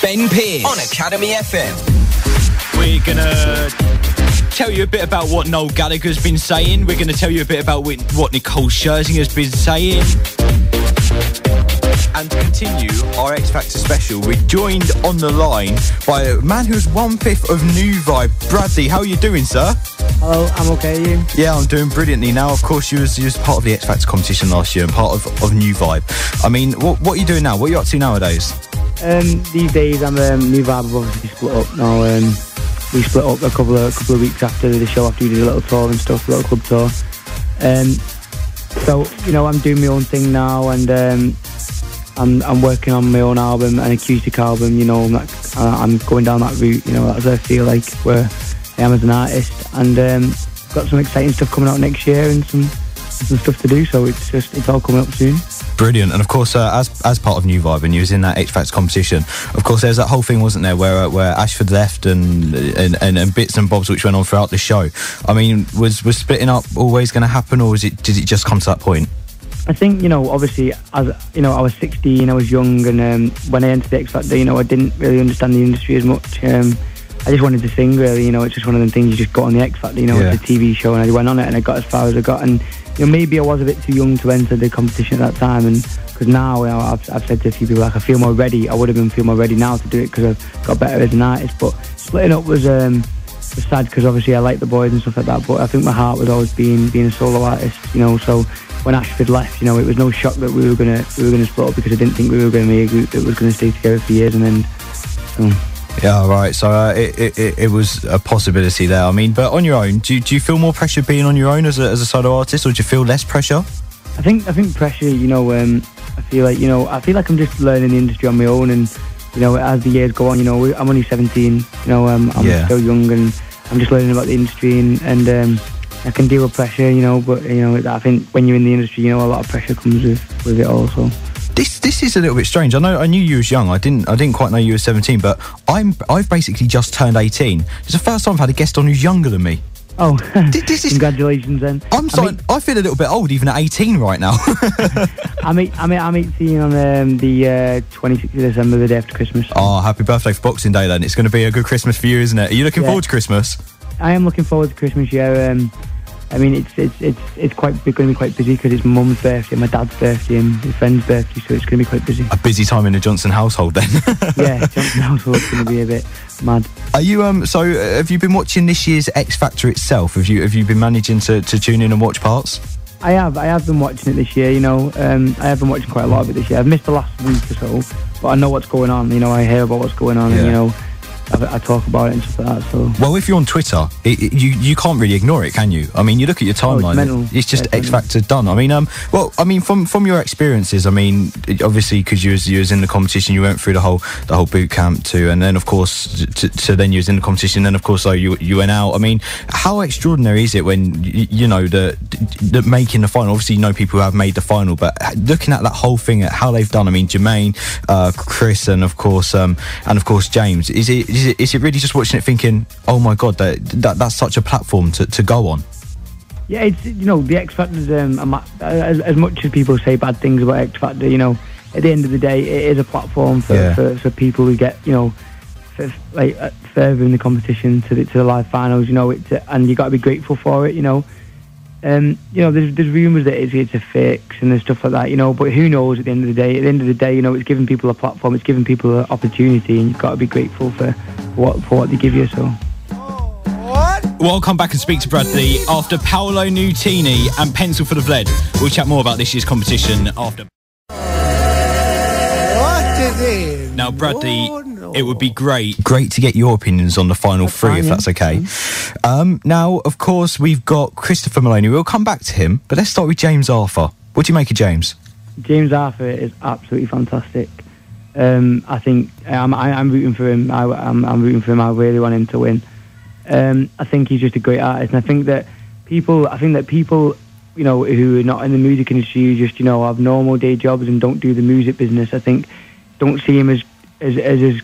Ben Pearce on Academy FM. We're going to tell you a bit about what Noel Gallagher's been saying. We're going to tell you a bit about what Nicole Scherzinger's been saying. And to continue our X Factor special, we're joined on the line by a man who's 1/5 of New Vibe. Bradley, how are you doing, sir? Hello, I'm okay, you? Yeah, I'm doing brilliantly. Now, of course, you was part of the X Factor competition last year and part of New Vibe. I mean, what are you doing now? What are you up to nowadays? These days, I'm New Vibe have obviously split up now. We split up a couple of weeks after the show, after we did a little tour and stuff, a little club tour. So, you know, I'm doing my own thing now, and I'm working on my own album, an acoustic album. You know, I'm going down that route. You know, as I feel like where I am as an artist, and got some exciting stuff coming out next year and some stuff to do. So it's all coming up soon. Brilliant. And of course, as part of New Vibe, and you was in that X Factor competition, of course, there's that whole thing, wasn't there, where Ashford left and bits and bobs which went on throughout the show. I mean, was splitting up always going to happen, or did it just come to that point? I think, you know, obviously, as you know, I was 16, I was young, and when I entered the X Factor, you know, I didn't really understand the industry as much. I just wanted to sing, really. You know, it's just one of them things. You just got on the X Factor, you know, it's a TV show, and I went on it, and I got as far as I got. And you know, maybe I was a bit too young to enter the competition at that time, and because now, you know, I've said to a few people, like, I feel more ready. I would have feel more ready now to do it because I've got better as an artist. But splitting up was sad because obviously I like the boys and stuff like that. But I think my heart was always being a solo artist, you know. So when Ashford left, you know, it was no shock that we were gonna split up, because I didn't think we were gonna be a group that was gonna stay together for years. And then, so. Yeah, right. So it was a possibility there. I mean, but on your own, do you feel more pressure being on your own as a solo artist, or do you feel less pressure? I think pressure. You know, I feel like I'm just learning the industry on my own, and you know, as the years go on, you know, I'm only 17. You know, I'm still young, and I'm just learning about the industry, and I can deal with pressure. You know, but you know, I think when you're in the industry, you know, a lot of pressure comes with it also. This is a little bit strange. I knew you was young. I didn't quite know you were 17, but I've basically just turned 18. It's the first time I've had a guest on who's younger than me. Oh, congratulations then. I feel a little bit old even at 18 right now. I'm 18 on the 26th of December, the day after Christmas. Oh, happy birthday for Boxing Day then. It's going to be a good Christmas for you, isn't it? Are you looking forward to Christmas? I am looking forward to Christmas, yeah. I mean, it's going to be quite busy because it's my mum's birthday, my dad's birthday, and his friend's birthday, so it's going to be quite busy. A busy time in the Johnson household then. Yeah, Johnson household's going to be a bit mad. Are you so? Have you been watching this year's X Factor itself? Have you been managing to tune in and watch parts? I have been watching it this year. You know, I have been watching quite a lot of it this year. I've missed the last week or so, but I know what's going on. You know, I hear about what's going on, and you know, I talk about it and stuff like that. So, well, if you're on Twitter, you can't really ignore it, can you? I mean, you look at your timeline; it's just X Factor done. I mean, from your experiences, I mean, obviously because you was in the competition, you went through the whole boot camp too, and then of course, to then you was in the competition, then of course, so you went out. I mean, how extraordinary is it when you know the making the final? Obviously, you know people who have made the final, but looking at that whole thing, at how they've done. I mean, Jermaine, Chris, and of course James. Is it really just watching it thinking, oh my god, that's such a platform to go on? Yeah, it's, you know, the X Factor's as much as people say bad things about X Factor, you know, at the end of the day, it is a platform for people who get, you know, further in the competition to the live finals, you know, and you got to be grateful for it, you know. You know, there's rumours that it's a fix and there's stuff like that, you know, but who knows at the end of the day? At the end of the day, you know, it's giving people a platform, it's giving people an opportunity, and you've got to be grateful for what they give you, so. Well, I'll come back and speak to Bradley after Paolo Nutini and Pencil Full of Lead. We'll chat more about this year's competition after. Now, Bradley, it would be great to get your opinions on the final three, if that's okay. Now, of course, we've got Christopher Maloney. We'll come back to him, but let's start with James Arthur. What do you make of James? James Arthur is absolutely fantastic. I think I'm rooting for him. I'm rooting for him. I really want him to win. I think he's just a great artist, and I think that people, you know, who are not in the music industry, who just, you know, have normal day jobs and don't do the music business, I think don't see him as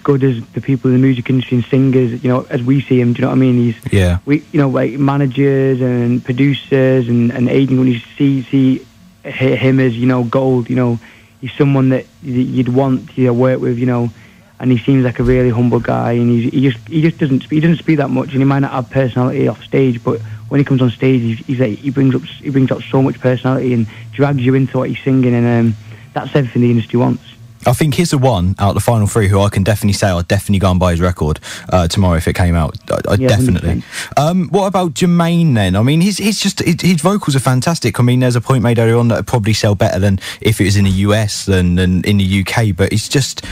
good as the people in the music industry and singers, you know, as we see him. Do you know what I mean? We, you know, like managers and producers and agents, when you see him as, you know, gold, you know, he's someone that you'd want to work with, you know. and he seems like a really humble guy, and he just doesn't speak that much, and he might not have personality off stage, but when he comes on stage, he brings up so much personality and drags you into what he's singing, and that's everything the industry wants. I think he's the one out of the final three who I can definitely say I'd definitely go and buy his record tomorrow if it came out. I definitely. What about Jermaine then? I mean, his vocals are fantastic. I mean, there's a point made earlier on that it'd probably sell better than if it was in the US than in the UK, but it's just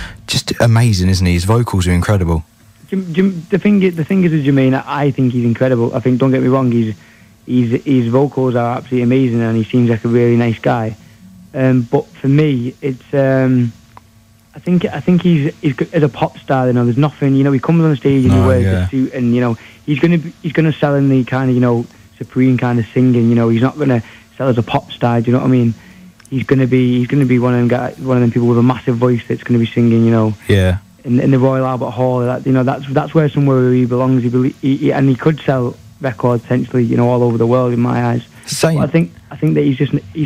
amazing, isn't he? His vocals are incredible. The thing is with Jermaine, I think he's incredible. I think, don't get me wrong, his vocals are absolutely amazing, and he seems like a really nice guy. But for me, it's I think he's as a pop star. You know, there's nothing. You know, he comes on stage and he wears a suit, and you know, he's gonna sell in the kind of, you know, supreme kind of singing. You know, he's not gonna sell as a pop star. Do you know what I mean? He's gonna be one of them people with a massive voice that's gonna be singing. You know, in the Royal Albert Hall. That, you know, that's where somewhere he belongs. And he could sell records essentially, you know, all over the world in my eyes. Same. I think that he's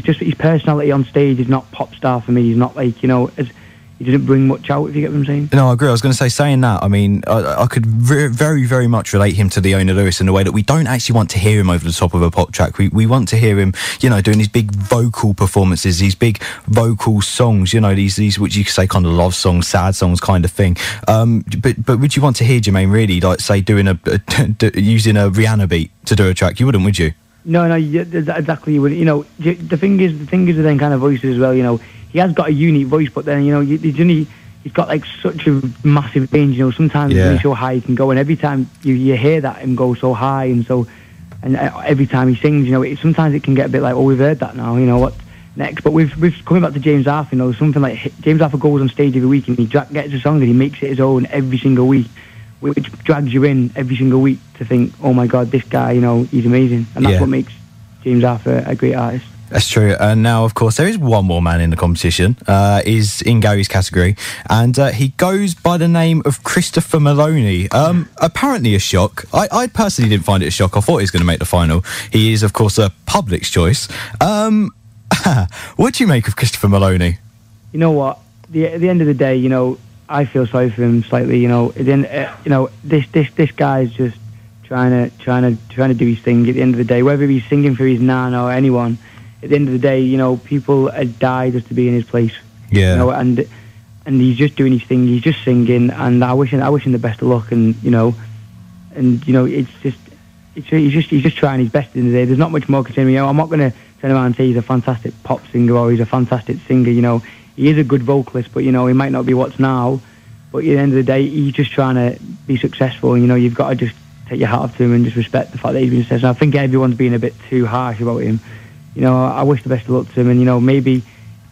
just his personality on stage is not pop star for me. He's not like, you know, he didn't bring much out, if you get what I'm saying. No, I agree. I was going to say, saying that, I mean, I could very, very much relate him to Leona Lewis in the way that we don't actually want to hear him over the top of a pop track. We want to hear him, you know, doing these big vocal performances, these big vocal songs, you know, these which you could say kind of love songs, sad songs kind of thing. But would you want to hear Jermaine really, like, say, doing using a Rihanna beat to do a track? You wouldn't, would you? No, exactly. You wouldn't. You know, the thing is with them kind of voices as well, you know, he has got a unique voice, but then, you know, he's got like such a massive range. You know, sometimes when he's so high he can go, and every time you hear that him go so high, and every time he sings, you know, sometimes it can get a bit like, oh, we've heard that now, you know, what next? But we've coming back to James Arthur, you know, something like James Arthur goes on stage every week and he gets a song and he makes it his own every single week, which drags you in every single week to think, oh my God, this guy, you know, he's amazing, and that's what makes James Arthur a great artist. That's true. And now, of course, there is one more man in the competition, is in Gary's category, and he goes by the name of Christopher Maloney. Apparently a shock. I personally didn't find it a shock. I thought he was going to make the final. He is, of course, a public's choice. What do you make of Christopher Maloney? You know what? At the end of the day, you know, I feel sorry for him slightly. You know, you know, this guy's just trying to do his thing. At the end of the day, whether he's singing for his nan or anyone, at the end of the day, you know, people die just to be in his place. Yeah. You know, and he's just doing his thing. He's just singing, and I wish him the best of luck. And you know, he's just trying his best in the day. There's not much more to say. You know, I'm not going to turn around and say he's a fantastic pop singer or he's a fantastic singer. You know, he is a good vocalist, but you know, he might not be what's now. But at the end of the day, he's just trying to be successful. And, you know, you've got to just take your hat off to him and just respect the fact that he's been successful. I think everyone's been a bit too harsh about him. You know, I wish the best of luck to him, and, you know, maybe, you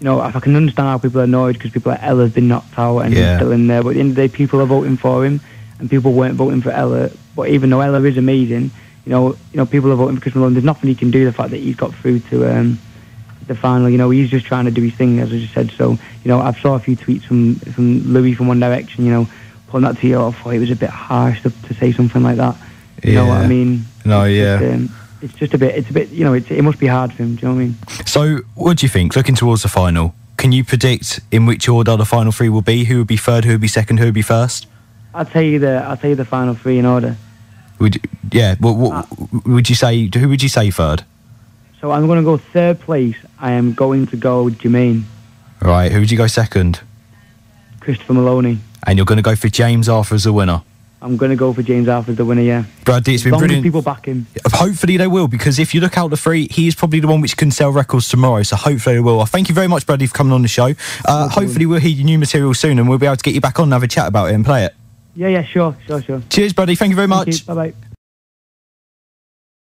know, if I can understand how people are annoyed because people like Ella have been knocked out and he's still in there, but at the end of the day, people are voting for him, and people weren't voting for Ella. But even though Ella is amazing, you know, people are voting for Chris Malone. There's nothing he can do. The fact that he's got through to the final, you know, he's just trying to do his thing, as I just said. So, you know, I've saw a few tweets from Louis from One Direction, you know, putting that to you. I thought it was a bit harsh to say something like that. You know what I mean? No, it's just a bit, you know, it must be hard for him, do you know what I mean? So, what do you think, looking towards the final? Can you predict in which order the final three will be? Who would be third, who would be second, who would be first? I'll tell you the final three in order. What would you say, who would you say third? So I'm going to go third place. I am going to go Jermaine. Right, who would you go second? Christopher Maloney. And you're going to go for James Arthur as the winner? I'm going to go for James Arthur as the winner, yeah. Bradley, it's been brilliant. As long as people back him. Hopefully they will, because if you look out the three, he is probably the one which can sell records tomorrow, so hopefully they will. Thank you very much, Bradley, for coming on the show. Hopefully we'll hear your new material soon and we'll be able to get you back on and have a chat about it and play it. Yeah, sure. Cheers, Bradley. Thank you very much. Bye-bye.